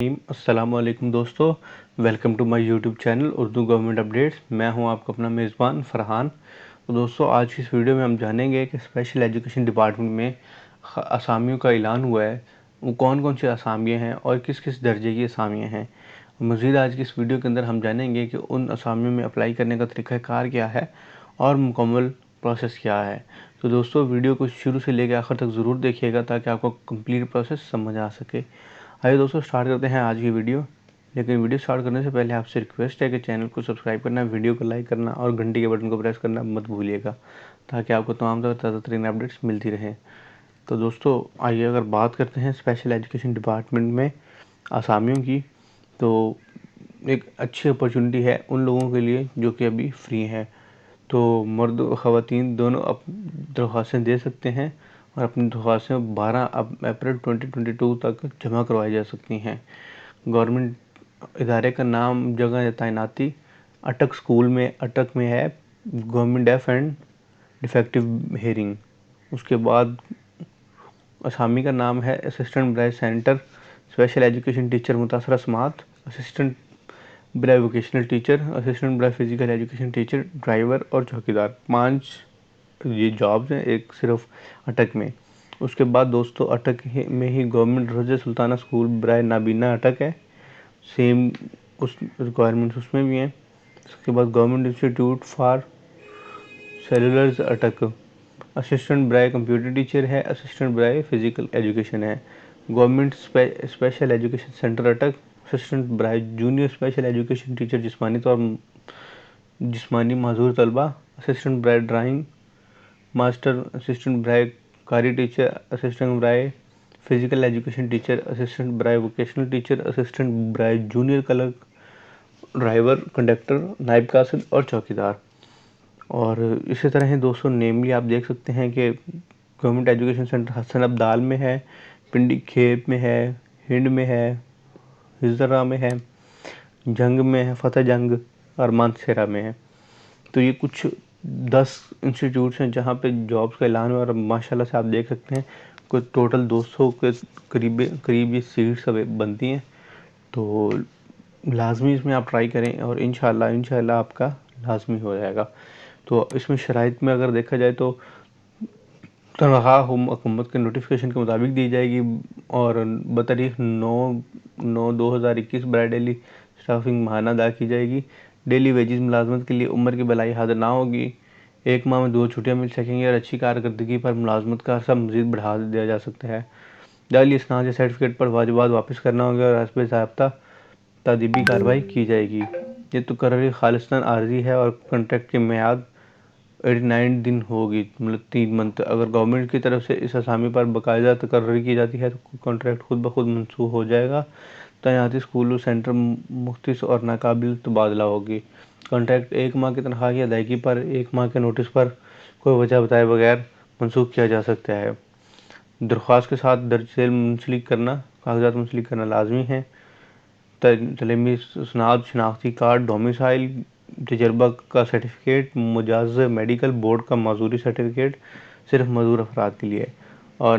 अस्सलाम वालेकुम दोस्तों, welcome to my YouTube channel Urdu government updates. मैं हूं आपका अपना मेज़बान फ़रहान। तो दोस्तों, आज की इस वीडियो में हम जानेंगे कि स्पेशल एजुकेशन डिपार्टमेंट में असामियों का ऐलान हुआ है। वो कौन कौन सी असामियाँ हैं और किस किस दर्जे की असामियाँ हैं। मज़ीद आज की इस वीडियो के अंदर हम जानेंगे कि उन असामियों में अप्लाई करने का तरीक़ाकार क्या है और मुकम्मल प्रोसेस क्या है। तो दोस्तों, वीडियो को शुरू से लेकर आखिर तक ज़रूर देखिएगा ताकि आपको कंप्लीट प्रोसेस समझ आ सके। आइए दोस्तों, स्टार्ट करते हैं आज की वीडियो। लेकिन वीडियो स्टार्ट करने से पहले आपसे रिक्वेस्ट है कि चैनल को सब्सक्राइब करना, वीडियो को लाइक करना और घंटी के बटन को प्रेस करना मत भूलिएगा ताकि आपको तमाम ताज़ा तरीन अपडेट्स मिलती रहें। तो दोस्तों, आइए अगर बात करते हैं स्पेशल एजुकेशन डिपार्टमेंट में असामियों की, तो एक अच्छी अपॉर्चुनिटी है उन लोगों के लिए जो कि अभी फ्री हैं। तो मर्द और ख़वातीन दोनों दरख्वास्तें दे सकते हैं और अपनी दरख्वास्तें 12 अप्रैल 2022 तक जमा करवाई जा सकती हैं। गवर्नमेंट इदारे का नाम, जगह तैनाती अटक स्कूल में, अटक में है, government deaf and defective hearing. उसके बाद असामी का नाम है असिस्टेंट ब्राय सेंटर, स्पेशल एजुकेशन टीचर मुतासरा समात, असिस्टेंट ब्राय वोकेशनल टीचर, असिस्टेंट ब्राय फिजिकल एजुकेशन टीचर, ड्राइवर और चौकीदार। 5 ये जॉब्स हैं एक सिर्फ अटक में। उसके बाद दोस्तों, अटक में ही गवर्नमेंट रज़ा सुल्ताना स्कूल ब्राय नाबीना अटक है, सेम उस रिक्वायरमेंट्स उसमें भी हैं। उसके बाद गवर्नमेंट इंस्टीट्यूट फॉर सेलुलर्स अटक, असिस्टेंट ब्राय कंप्यूटर टीचर है, असिस्टेंट ब्राय फिजिकल एजुकेशन है। Government special education centre Attock, assistant ब्राय जूनियर स्पेशल एजुकेशन टीचर जिस्मानी माजूर तलबा, असिस्टेंट ब्राय ड्राइंग मास्टर, असिस्टेंट ब्राय कारी टीचर, असिस्टेंट ब्राय फिजिकल एजुकेशन टीचर, असिस्टेंट ब्राय वोकेशनल टीचर, असिस्टेंट ब्राय जूनियर क्लर्क, ड्राइवर, कंडक्टर, नायब कासिद और चौकीदार। और इसी तरह है दोस्तों, नेमली आप देख सकते हैं कि government education centre Hasan Abdal में है, पिंडी खेब में है, हिंड में है, हिजरा में है, जंग में है, फतेह जंग और मानसेरा में है। तो ये कुछ 10 इंस्टीट्यूट्स हैं जहाँ पे जॉब्स का ऐलान हुआ और माशाल्लाह से आप देख सकते हैं कोई टोटल 200 के करीब ये सीट्स अब बनती हैं। तो लाजमी इसमें आप ट्राई करें और इंशाल्लाह आपका लाजमी हो जाएगा। तो इसमें शराइत में अगर देखा जाए तो तनख्वाह हुकूमत के नोटिफिकेशन के मुताबिक दी जाएगी और बतारीख 9/9/2021 बराए डेली स्टाफिंग माहाना अदा की जाएगी। डेली वेजेस मुलाजमत के लिए उम्र की भलाई हाजिर ना होगी। 1 माह में 2 छुट्टियाँ मिल सकेंगी और अच्छी कारकर्दगी पर मुलाजमत का अरसा मज़ीद बढ़ा दिया जा सकता है। जाली इसनाद सर्टिफिकेट पर वाजिबात वापस करना होगा और हस्ब ज़ाब्ता तादीबी कार्रवाई की जाएगी। ये तकर्री खालिस्तान आर्जी है और कॉन्ट्रैक्ट की मियाद 89 दिन होगी, मतलब 3 मंथ। अगर गवर्नमेंट की तरफ से इस असामी पर बाकायदा तकर्री की जाती है तो कॉन्ट्रैक्ट खुद ब खुद मनसूख हो जाएगा। तैनाती स्कूलों सेंटर मुख्तस और नाकाबिल तबादला होगी। कॉन्ट्रैक्ट 1 माह की तनख्वाह की अदायगी पर 1 माह के नोटिस पर कोई वजह बताए बगैर मनसूख किया जा सकता है। दरख्वास्त के साथ दर्ज झेल मुंसलिक करना, कागजात मुंसलिक करना लाजमी है। तलीमी सनाद, शनाख्ती कार्ड, डोमिसाइल, तजर्बा का सर्टिफिकेट, मुजाज़ मेडिकल बोर्ड का माजूरी सर्टिफिकेट सिर्फ मजूर अफराद के लिए। और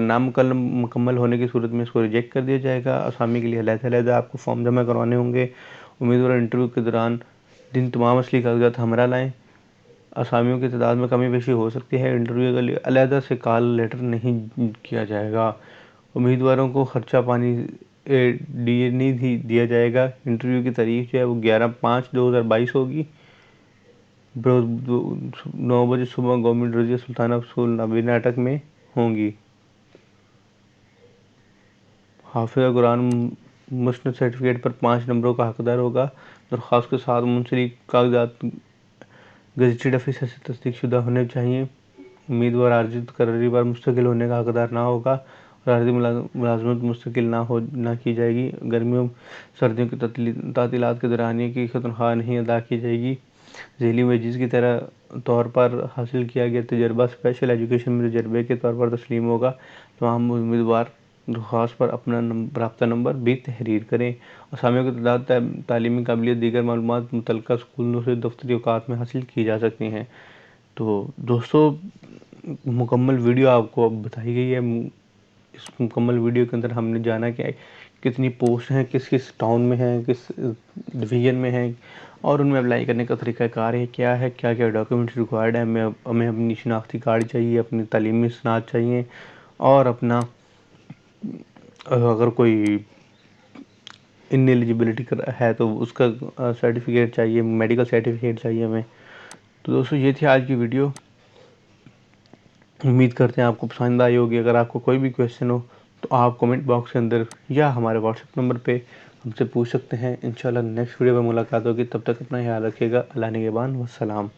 मुकम्मल होने की सूरत में इसको रिजेक्ट कर दिया जाएगा। असामी के लिए अलग-अलग आपको फॉर्म जमा करवाने होंगे। उम्मीदवार इंटरव्यू के दौरान दिन तमाम असली कागजात हमरा लाएँ। असामियों की तादाद में कमी पेशी हो सकती है। इंटरव्यू के लिए अलहदा से कॉल लेटर नहीं किया जाएगा। उम्मीदवारों को खर्चा पानी डीए नहीं दिया जाएगा। इंटरव्यू की तारीख जो है वो 11/5/2022 होगी। 9 बजे सुबह गवर्नमेंट रज़िया सुल्ताना स्कूल नाबीना अटक में होंगी। हाफिज़ कुरान मुस्नद सर्टिफिकेट पर 5 नंबरों का हकदार होगा। दरख्वास्त के साथ मुंसलिक कागजात गजटेड ऑफिसर से तस्दीकशुदा होने चाहिए। उम्मीदवार आर्जी तकर्री पर मुस्तकिल होने का हकदार ना होगा और आर्जी मुलाजमत मुस्तकिल ना की जाएगी। गर्मियों सर्दियों की तातीलात के दौरानिया की तनख्वाह नहीं अदा की जाएगी। झेली वेजेस की तौर पर हासिल किया गया तजर्बा स्पेशल एजुकेशन में तजर्बे के तौर पर तस्लीम होगा। तमाम उम्मीदवार दरख्वास्त पर अपना रब्ता नंबर भी तहरीर करें। असामियों की तादाद, तालीमी काबिलियत, दीगर मालूमात मुतल्लिका स्कूलों से दफ्तरी औकात में हासिल की जा सकती हैं। तो दोस्तों, मुकम्मल वीडियो आपको अब बताई गई है। इस मुकम्मल वीडियो के अंदर हमने जाना कि कितनी पोस्ट हैं, किस किस टाउन में हैं, किस डिवीज़न में हैं, और उनमें अप्लाई करने का तरीक़ाकार है क्या है, क्या क्या डॉक्यूमेंट्स रिक्वायर्ड है। हमें अपनी शनाख्ती कार्ड चाहिए, अपनी तालीमी सनद चाहिए, और अपना अगर कोई इनएलिजिबिलिटी है तो उसका सर्टिफिकेट चाहिए, मेडिकल सर्टिफिकेट चाहिए हमें। तो दोस्तों ये थी आज की वीडियो। उम्मीद करते हैं आपको पसंद आई होगी। अगर आपको कोई भी क्वेश्चन हो तो आप कमेंट बॉक्स के अंदर या हमारे व्हाट्सएप नंबर पे हमसे पूछ सकते हैं। इंशाल्लाह नेक्स्ट वीडियो में मुलाकात होगी। तब तक अपना ख्याल रखिएगा। अल्लाह निगहबान। वस्सलाम।